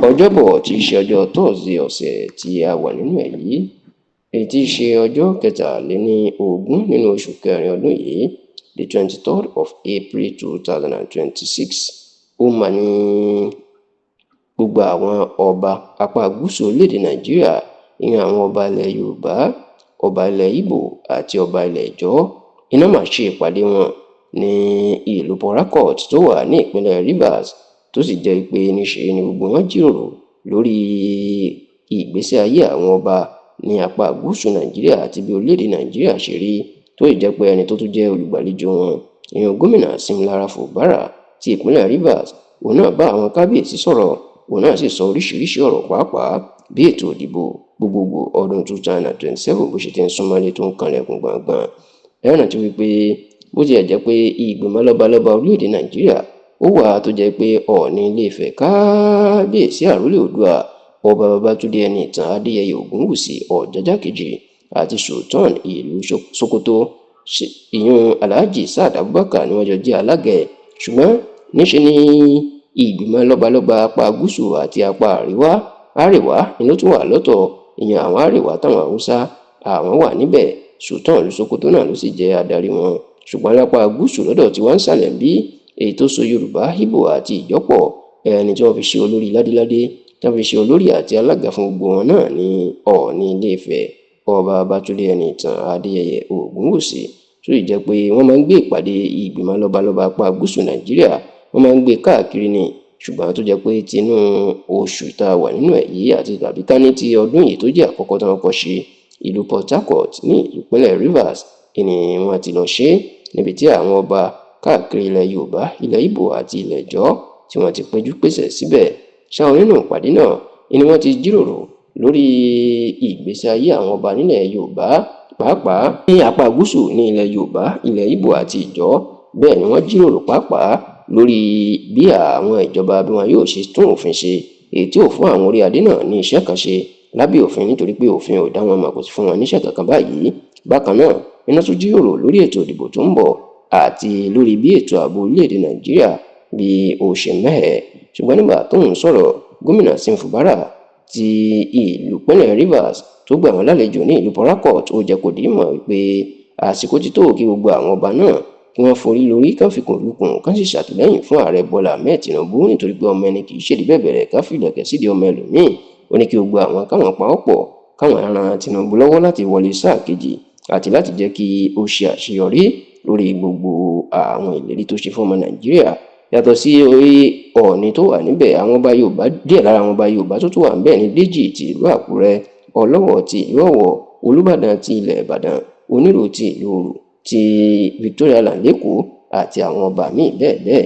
ọjọ́bọ̀ tí í ṣe ọjọ́ Thursday ọ̀sẹ̀ tí a wà nínú ẹ̀ yìí, èyí tí í ṣe ọjọ́ kẹtàléníogún nínú oṣù kẹrin ọdún yìí, the 23rd of April 2026. Ó mà ní gbogbo àwọn ọba apá gúúsù orílẹ̀-èdè Nàìjíríà, ìyẹn àwọn ọba ilẹ̀ Yorùbá, ọba ilẹ̀ Ìgbò àti ọba ilẹ̀ Ìjọ́, iná mà ṣe ìpàdé wọn ní ìlú Port Harcourt tó wà ní ìpínlẹ̀ Rivers, tó sì jẹ́ pé níṣe ni gbogbo wọn jíròrò lórí ìgbésí ayé àwọn ọba ní apá gúúsù Nàìjíríà àti bí orílẹ̀-èdè Nàìjíríà ṣe rí, tó sì jẹ́ pé ẹni tó tún jẹ́ olùgbàlejò wọn, ìyẹn gómìnà Siminalayi Fubara ti ìpínlẹ̀ Rivers, òun náà bá àwọn kábíyèsí sọ̀rọ̀, òun náà sì sọ oríṣiríṣi ọ̀rọ̀ pàápàá bí ètò ìdìbò gbogbogbò ọdún 2027 bó ṣe ti ń súnmọ́lé tó ń kanlẹ̀kùn gbọ̀ngbọ̀n. Ẹ rántí wípé bó tilẹ̀ jẹ́ pé ìgbìmọ̀ lọ́balọ́ba orílẹ̀-èdè Nàìjíríà ó wà tó jẹ́ pé Ọọ̀ni Ilé-Ifẹ̀ kábíyèsí àrólé Oòduà ọba Babátúndé Ẹniìtàn Adéyẹyè Ògúnwùsì Ọ̀jájá kejì àti Sultan ìlú Sókótó ìyún Alhaji Saad Abubakar ni wọ́n jọ jẹ́ alága ẹ̀, ṣùgbọ́n níṣe ni ìgbìmọ̀ lọ́balọ́ba apá gúúsù àti apá àríwá ni ló tún wà lọ́tọ̀, ìyẹn àwọn àríwá táwọn Haúsá àwọn wà níbẹ̀, Sultan ìlú Sókótó náà ló sì jẹ́ adarí wọn. Ṣùgbọ́n lápá gúúsù lọ́dọ̀ tí wọ́n ń sàlẹ̀ bí èyí tó so Yorùbá, Ìgbò àti Ìjọ́pọ̀, ẹni tí wọ́n fi ṣe olórí ládéládé, tí wọ́n fi ṣe olórí àti alága fún gbogbo wọn náà ní Ọọ̀ni Ilé-Ifẹ̀ ọba Babátúndé Ẹniìtàn Adéyẹyè Ògúnwùsì, tó sì jẹ́ pé wọ́n máa ń gbé ìpàdé ìgbìmọ̀ lọ́balọ́ba apá gúúsù Nàìjíríà, wọ́n máa ń gbé káàkiri ni, ṣùgbọ́n tó jẹ́ pé tinú oṣù tá a wà nínú ẹ̀ yìí àti tàbí ká ní ti ọdún yìí tó jẹ́ àkọ́kọ́ tí wọ́n kọ́ ṣe ìlú Port Harcourt ní ìpínlẹ̀ Rivers ni wọ́n ti lọ ṣe, níbi tí àwọn ọba káàkiri ilẹ̀ Yorùbá, ilẹ̀ Ìgbò àti ilẹ̀ Ìjọ́ tí wọ́n ti péjú pésẹ̀ síbẹ̀. Ṣáwọn nínú ìpàdé náà ni wọ́n ti jíròrò lórí ìgbésí ayé àwọn ọba nílẹ̀ Yorùbá, pàápàá ní apá gúúsù ní ilẹ̀ Yorùbá, ilẹ̀ Ìgbò àti Ìjọ́. Bẹ́ẹ̀ ni wọ́n jíròrò pàápàá lórí bí àwọn ìjọba bí wọn yóò ṣe tún òfin ṣe, èyí tí ò fún àwọn orí adé náà ní iṣẹ́ kan ṣe lábẹ́ òfin, nítorí pé òfin ò dá wọn mọ̀, kò sì fún wọn níṣẹ́ kankan báyìí. Bákan náà iná tún jíròrò lórí ètò ìdìbò tó ń bọ̀ àti lórí bí ètò ààbò orílẹ̀-èdè Nàìjíríà bí ó ṣe mẹ́hẹ̀. Ṣùgbọ́n nígbà tó ń sọ̀rọ̀, gómìnà Siminalayi Fubara ti ìlú ìpínlẹ̀ Rivers tó gbà wọ́n lálejò ní ìlú Port Harcourt, ó jẹ́ kó di mọ̀ wípé àsìkò ti tó kí gbogbo àwọn ọba náà kí wọ́n forí lórí, kán fi kùn lukùn, kán sì ṣàtìlẹ́yìn fún ààrẹ Bọ́lá Ahmed Tinubu, nítorí pé ọmọ ẹni kì í ṣèdí bẹ̀bẹ̀rẹ̀ ká fìlẹ̀kẹ̀ sídìí ọmọ ẹlòmíì. Ó ní kí gbogbo àwọn káwọn pawọ́pọ̀ káwọn ran Tinubu lọ́wọ́ láti wọlé sáà kejì àti láti jẹ́ kí ó ṣe àṣeyọrí lórí gbogbo àwọn ìlérí tó ṣe fún ọmọ Nàìjíríà. Yàtọ̀ sí orí Ọọ̀ni tó wà níbẹ̀, àwọn ọba Yorùbá, díẹ̀ lára àwọn ọba Yorùbá tó tún wà níbẹ̀ ní Déjì ti ìlú Àkúrẹ́, Ọlọ́wọ̀ ti ìlú Ọ̀wọ̀, Olúbàdàn ti ilẹ̀ Ìbàdàn, Onírò ti ìlú Òrù, ti Victoria Land lÉkòó àti àwọn ọba míì bẹ́ẹ̀ bẹ́ẹ̀.